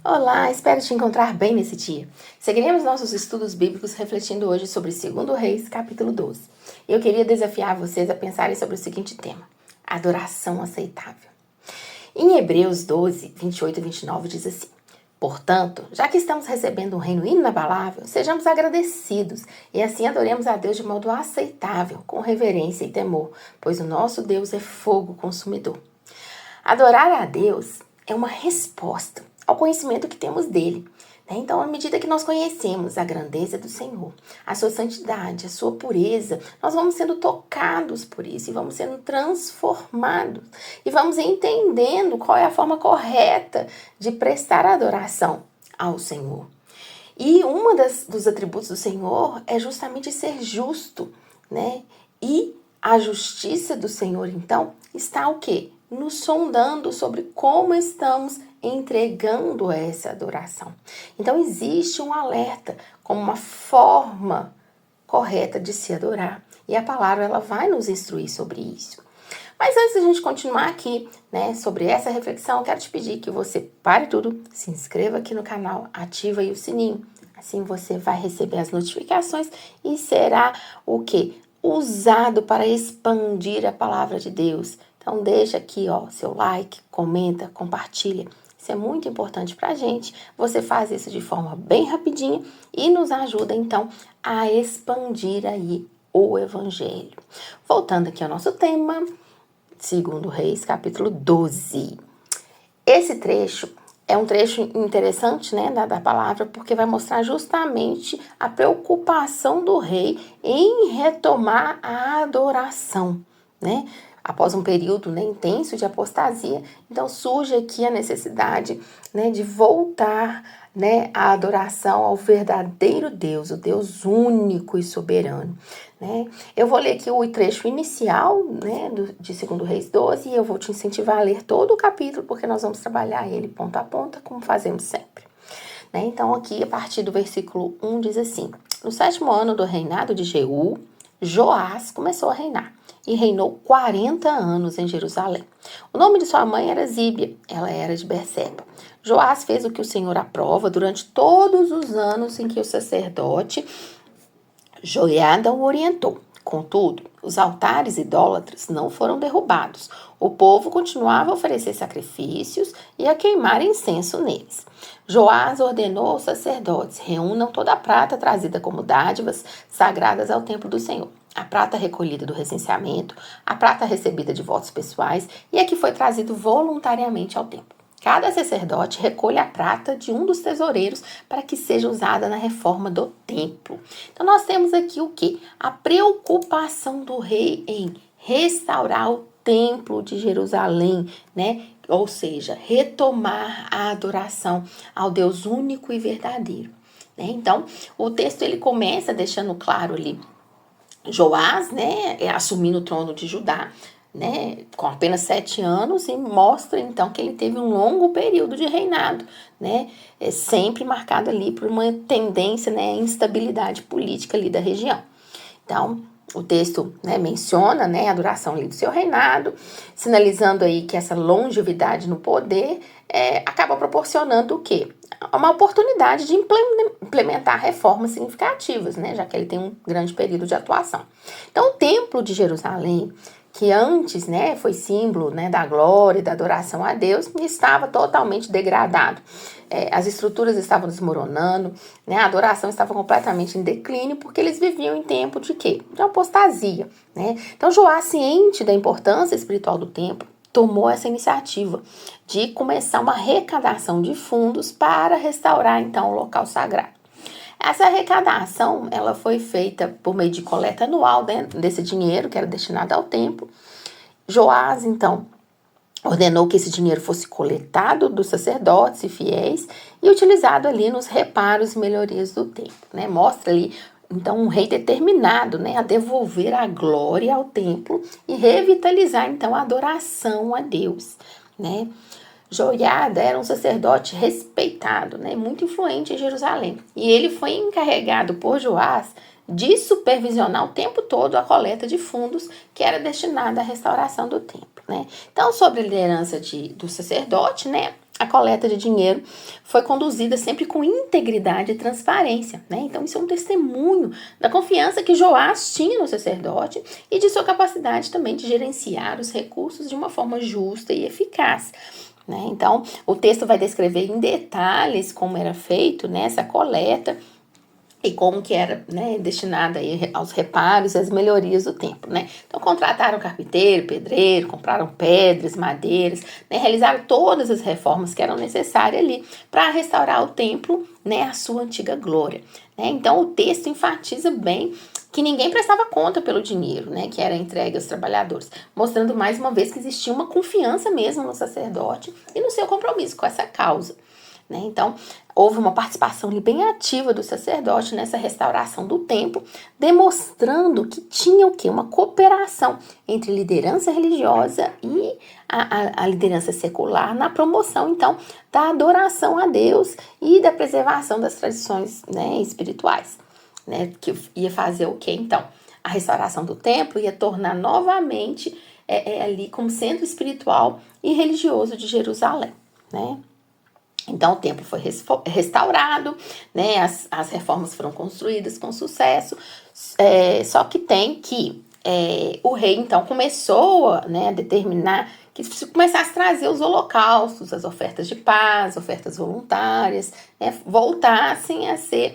Olá, espero te encontrar bem nesse dia. Seguiremos nossos estudos bíblicos refletindo hoje sobre 2 Reis, capítulo 12. Eu queria desafiar vocês a pensarem sobre o seguinte tema: adoração aceitável. Em Hebreus 12, 28 e 29 diz assim: portanto, já que estamos recebendo um reino inabalável, sejamos agradecidos e assim adoremos a Deus de modo aceitável, com reverência e temor, pois o nosso Deus é fogo consumidor. Adorar a Deus é uma resposta ao conhecimento que temos dele. Então, à medida que nós conhecemos a grandeza do Senhor, a sua santidade, a sua pureza, nós vamos sendo tocados por isso e vamos sendo transformados. E vamos entendendo qual é a forma correta de prestar adoração ao Senhor. E dos atributos do Senhor é justamente ser justo, né? E a justiça do Senhor, então, está o quê? Nos sondando sobre como estamos entregando essa adoração. Então, existe um alerta como uma forma correta de se adorar. E a palavra ela vai nos instruir sobre isso. Mas antes de a gente continuar aqui, né, sobre essa reflexão, eu quero te pedir que você pare tudo, se inscreva aqui no canal, ativa aí o sininho. Assim você vai receber as notificações e será o quê? Usado para expandir a palavra de Deus. Então deixa aqui, ó, seu like, comenta, compartilha. Isso é muito importante pra gente. Você faz isso de forma bem rapidinha e nos ajuda então a expandir aí o evangelho. Voltando aqui ao nosso tema, 2 Reis, capítulo 12. Esse trecho é um trecho interessante, né, da palavra, porque vai mostrar justamente a preocupação do rei em retomar a adoração, né? Após um período, né, intenso de apostasia, então surge aqui a necessidade, né, de voltar, né, a adoração ao verdadeiro Deus, o Deus único e soberano. Né? Eu vou ler aqui o trecho inicial, né, de 2 Reis 12 e eu vou te incentivar a ler todo o capítulo, porque nós vamos trabalhar ele ponto a ponto, como fazemos sempre. Né? Então aqui, a partir do versículo 1, diz assim: no 7º ano do reinado de Jeú, Joás começou a reinar e reinou 40 anos em Jerusalém. O nome de sua mãe era Zíbia, ela era de Berseba. Joás fez o que o Senhor aprova durante todos os anos em que o sacerdote Joiada o orientou. Contudo, os altares idólatras não foram derrubados. O povo continuava a oferecer sacrifícios e a queimar incenso neles. Joás ordenou aos sacerdotes: reúnam toda a prata trazida como dádivas sagradas ao templo do Senhor. A prata recolhida do recenseamento, a prata recebida de votos pessoais e a que foi trazido voluntariamente ao templo. Cada sacerdote recolhe a prata de um dos tesoureiros para que seja usada na reforma do templo. Então, nós temos aqui o quê? A preocupação do rei em restaurar o templo de Jerusalém, né? Ou seja, retomar a adoração ao Deus único e verdadeiro. Né? Então, o texto ele começa deixando claro ali Joás, né, assumindo o trono de Judá, né, com apenas 7 anos, e mostra então que ele teve um longo período de reinado, né, sempre marcado ali por uma tendência, né, instabilidade política ali da região. Então, o texto, né, menciona, né, a duração ali do seu reinado, sinalizando aí que essa longevidade no poder acaba proporcionando o quê? Uma oportunidade de implementar reformas significativas, né, já que ele tem um grande período de atuação. Então, o Templo de Jerusalém, que antes, né, foi símbolo, né, da glória e da adoração a Deus, estava totalmente degradado. As estruturas estavam desmoronando, né, a adoração estava completamente em declínio, porque eles viviam em tempo de quê? De apostasia. Né? Então, Joás, ciente da importância espiritual do templo, tomou essa iniciativa de começar uma arrecadação de fundos para restaurar, então, o local sagrado. Essa arrecadação, ela foi feita por meio de coleta anual, né, desse dinheiro que era destinado ao templo. Joás, então, ordenou que esse dinheiro fosse coletado dos sacerdotes e fiéis e utilizado ali nos reparos e melhorias do templo, né? Mostra ali, então, um rei determinado, né, a devolver a glória ao templo e revitalizar, então, a adoração a Deus, né? Joiada era um sacerdote respeitado, né, muito influente em Jerusalém. E ele foi encarregado por Joás de supervisionar o tempo todo a coleta de fundos que era destinada à restauração do templo. Né? Então, sob a liderança do sacerdote, né, a coleta de dinheiro foi conduzida sempre com integridade e transparência, né? Então isso é um testemunho da confiança que Joás tinha no sacerdote e de sua capacidade também de gerenciar os recursos de uma forma justa e eficaz, né? Então o texto vai descrever em detalhes como era feito, né, essa coleta e como que era, né, destinada aí aos reparos e às melhorias do templo, né? Então contrataram carpinteiro, pedreiro, compraram pedras, madeiras, né, realizaram todas as reformas que eram necessárias ali para restaurar o templo, né, à sua antiga glória, né? Então o texto enfatiza bem que ninguém prestava conta pelo dinheiro, né, que era entregue aos trabalhadores, mostrando mais uma vez que existia uma confiança mesmo no sacerdote e no seu compromisso com essa causa, né? Então, houve uma participação bem ativa do sacerdote nessa restauração do templo, demonstrando que tinha o quê? Uma cooperação entre liderança religiosa e a liderança secular na promoção, então, da adoração a Deus e da preservação das tradições, né, espirituais, né? Que ia fazer o quê, então? A restauração do templo ia tornar novamente ali como centro espiritual e religioso de Jerusalém, né? Então o templo foi restaurado, né? As reformas foram construídas com sucesso, só que tem que o rei então começou, né, a determinar que se começasse a trazer os holocaustos, as ofertas de paz, ofertas voluntárias, né, voltassem a ser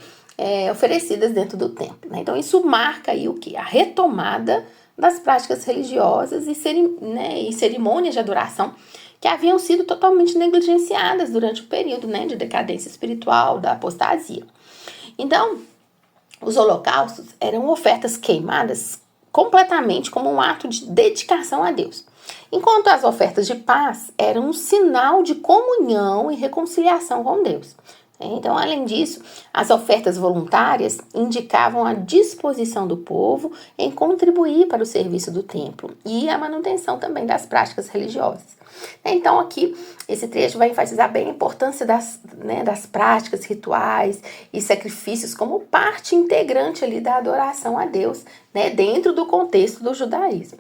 oferecidas dentro do templo, né? Então isso marca aí o que? A retomada das práticas religiosas e cerimônias de adoração que haviam sido totalmente negligenciadas durante o período, né, de decadência espiritual, da apostasia. Então, os holocaustos eram ofertas queimadas completamente como um ato de dedicação a Deus, enquanto as ofertas de paz eram um sinal de comunhão e reconciliação com Deus. Então, além disso, as ofertas voluntárias indicavam a disposição do povo em contribuir para o serviço do templo e a manutenção também das práticas religiosas. Então, aqui, esse trecho vai enfatizar bem a importância das práticas rituais e sacrifícios como parte integrante ali da adoração a Deus, né, dentro do contexto do judaísmo.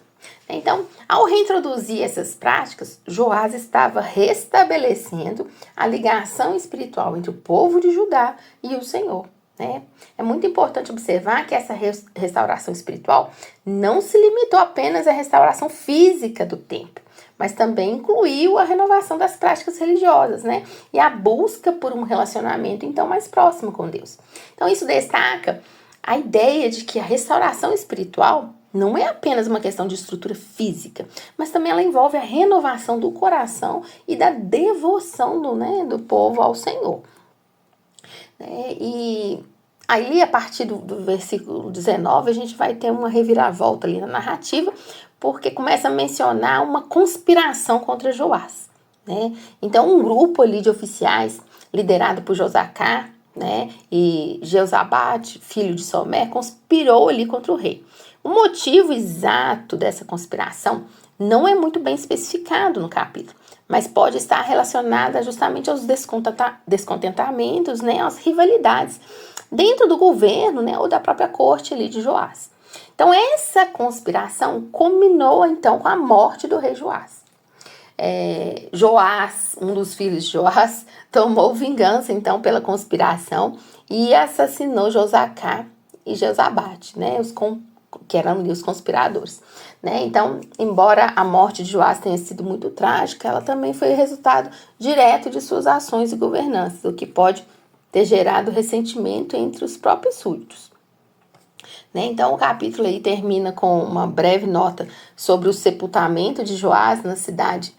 Então, ao reintroduzir essas práticas, Joás estava restabelecendo a ligação espiritual entre o povo de Judá e o Senhor, né? É muito importante observar que essa restauração espiritual não se limitou apenas à restauração física do templo, mas também incluiu a renovação das práticas religiosas, né? E a busca por um relacionamento, então, mais próximo com Deus. Então, isso destaca a ideia de que a restauração espiritual não é apenas uma questão de estrutura física, mas também ela envolve a renovação do coração e da devoção do povo ao Senhor. E aí, a partir do versículo 19, a gente vai ter uma reviravolta ali na narrativa, porque começa a mencionar uma conspiração contra Joás, né? Então, um grupo ali de oficiais, liderado por Josacá, né, e Jeozabade, filho de Somé, conspirou ali contra o rei. O motivo exato dessa conspiração não é muito bem especificado no capítulo, mas pode estar relacionada justamente aos descontentamentos, né, às rivalidades dentro do governo, né, ou da própria corte ali de Joás. Então, essa conspiração culminou, então, com a morte do rei Joás. Joás, um dos filhos de Joás, tomou vingança, então, pela conspiração e assassinou Josacá e Jeozabade, né, que eram ali os conspiradores, né? Então, embora a morte de Joás tenha sido muito trágica, ela também foi resultado direto de suas ações e governanças, o que pode ter gerado ressentimento entre os próprios súditos, né? Então, o capítulo aí termina com uma breve nota sobre o sepultamento de Joás na cidade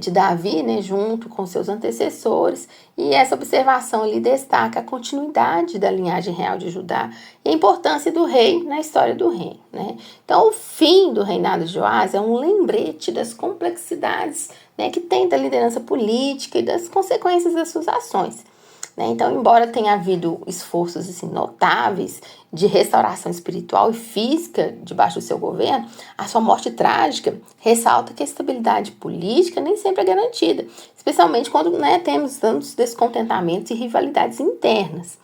de Davi, né, junto com seus antecessores, e essa observação ali destaca a continuidade da linhagem real de Judá e a importância do rei na história do reino, né? Então, o fim do reinado de Joás é um lembrete das complexidades, né, que tem da liderança política e das consequências das suas ações, né? Então, embora tenha havido esforços assim, notáveis de restauração espiritual e física debaixo do seu governo, a sua morte trágica ressalta que a estabilidade política nem sempre é garantida, especialmente quando, né, temos tantos descontentamentos e rivalidades internas,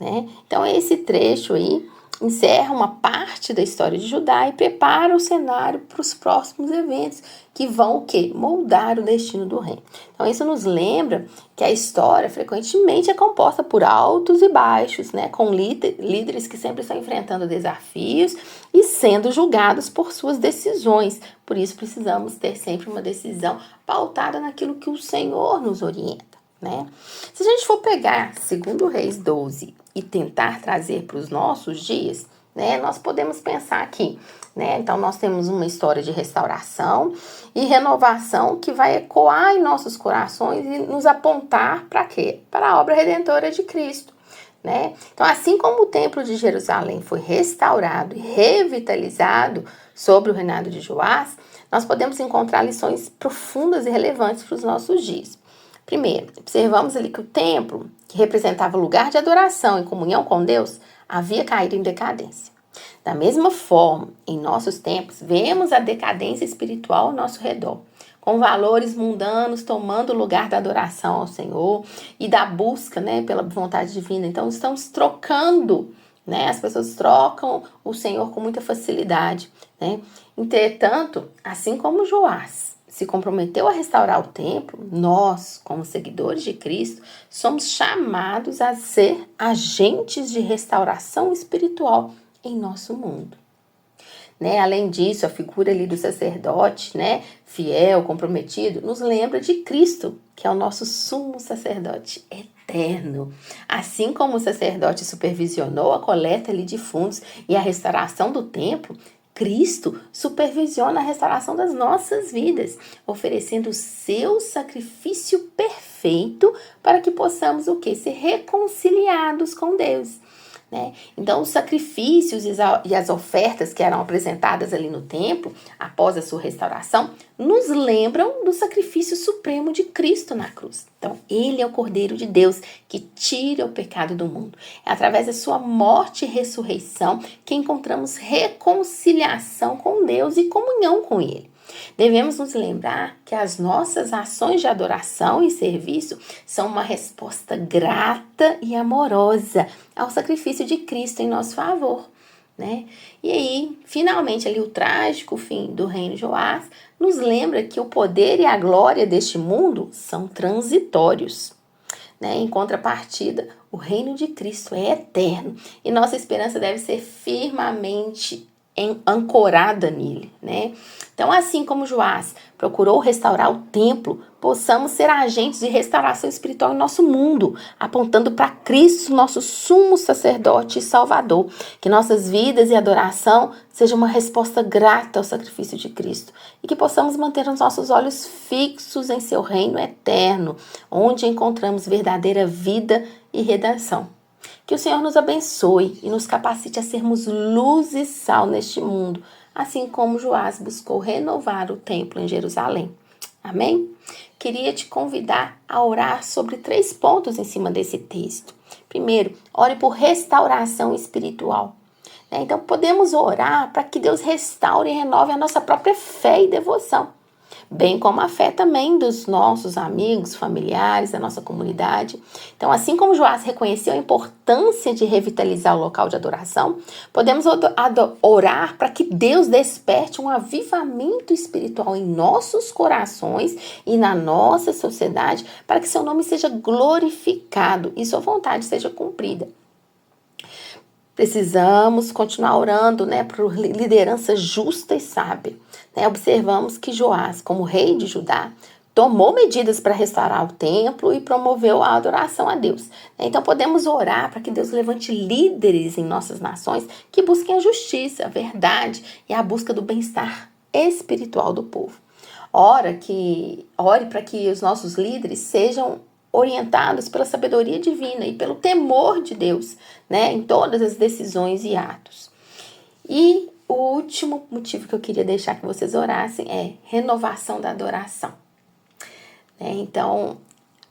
né? Então, esse trecho aí encerra uma parte da história de Judá e prepara o cenário para os próximos eventos que vão o quê? Moldar o destino do reino. Então isso nos lembra que a história frequentemente é composta por altos e baixos, né? Com líderes que sempre estão enfrentando desafios e sendo julgados por suas decisões. Por isso precisamos ter sempre uma decisão pautada naquilo que o Senhor nos orienta, né? Se a gente for pegar 2 Reis 12 e tentar trazer para os nossos dias, né, nós podemos pensar aqui, né? Então nós temos uma história de restauração e renovação que vai ecoar em nossos corações e nos apontar para quê? Para a obra redentora de Cristo, né? Então, assim como o templo de Jerusalém foi restaurado e revitalizado sob o reinado de Joás, nós podemos encontrar lições profundas e relevantes para os nossos dias. Primeiro, observamos ali que o templo, que representava lugar de adoração e comunhão com Deus, havia caído em decadência. Da mesma forma, em nossos tempos, vemos a decadência espiritual ao nosso redor, com valores mundanos tomando o lugar da adoração ao Senhor e da busca, né, pela vontade divina. Então, estamos trocando, né? As pessoas trocam o Senhor com muita facilidade, né? Entretanto, assim como Joás se comprometeu a restaurar o templo, nós, como seguidores de Cristo, somos chamados a ser agentes de restauração espiritual em nosso mundo. Né? Além disso, a figura ali do sacerdote, né, fiel, comprometido, nos lembra de Cristo, que é o nosso sumo sacerdote eterno. Assim como o sacerdote supervisionou a coleta ali de fundos e a restauração do templo, Cristo supervisiona a restauração das nossas vidas, oferecendo o seu sacrifício perfeito para que possamos o quê? Ser reconciliados com Deus. Né? Então, os sacrifícios e as ofertas que eram apresentadas ali no templo, após a sua restauração, nos lembram do sacrifício supremo de Cristo na cruz. Então, ele é o Cordeiro de Deus que tira o pecado do mundo. É através da sua morte e ressurreição que encontramos reconciliação com Deus e comunhão com ele. Devemos nos lembrar que as nossas ações de adoração e serviço são uma resposta grata e amorosa ao sacrifício de Cristo em nosso favor, né? E aí, finalmente, ali o trágico fim do reino de Joás nos lembra que o poder e a glória deste mundo são transitórios, né? Em contrapartida, o reino de Cristo é eterno e nossa esperança deve ser firmemente ancorada nele, né? Então, assim como Joás procurou restaurar o templo, possamos ser agentes de restauração espiritual em nosso mundo, apontando para Cristo, nosso sumo sacerdote e salvador. Que nossas vidas e adoração sejam uma resposta grata ao sacrifício de Cristo e que possamos manter os nossos olhos fixos em seu reino eterno, onde encontramos verdadeira vida e redenção. Que o Senhor nos abençoe e nos capacite a sermos luz e sal neste mundo, assim como Joás buscou renovar o templo em Jerusalém. Amém? Queria te convidar a orar sobre 3 pontos em cima desse texto. Primeiro, ore por restauração espiritual. Então, podemos orar para que Deus restaure e renove a nossa própria fé e devoção, bem como a fé também dos nossos amigos, familiares, da nossa comunidade. Então, assim como Joás reconheceu a importância de revitalizar o local de adoração, podemos orar para que Deus desperte um avivamento espiritual em nossos corações e na nossa sociedade, para que seu nome seja glorificado e sua vontade seja cumprida. Precisamos continuar orando, né, por liderança justa e sábia. Observamos que Joás, como rei de Judá, tomou medidas para restaurar o templo e promoveu a adoração a Deus. Então podemos orar para que Deus levante líderes em nossas nações que busquem a justiça, a verdade e a busca do bem-estar espiritual do povo. Ore para que os nossos líderes sejam orientados pela sabedoria divina e pelo temor de Deus, né, em todas as decisões e atos. E o último motivo que eu queria deixar que vocês orassem é renovação da adoração. Então,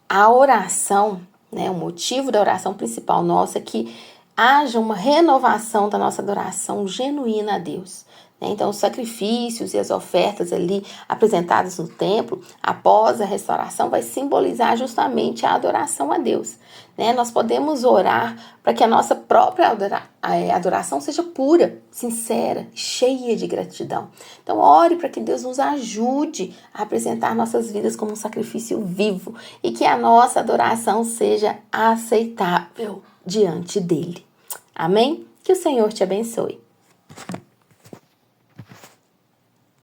a oração, o motivo da oração principal nossa é que haja uma renovação da nossa adoração genuína a Deus. né? Então, os sacrifícios e as ofertas ali apresentadas no templo, após a restauração, vai simbolizar justamente a adoração a Deus, né? Nós podemos orar para que a nossa própria adoração seja pura, sincera, cheia de gratidão. Então, ore para que Deus nos ajude a apresentar nossas vidas como um sacrifício vivo e que a nossa adoração seja aceitável diante dele. Amém? Que o Senhor te abençoe.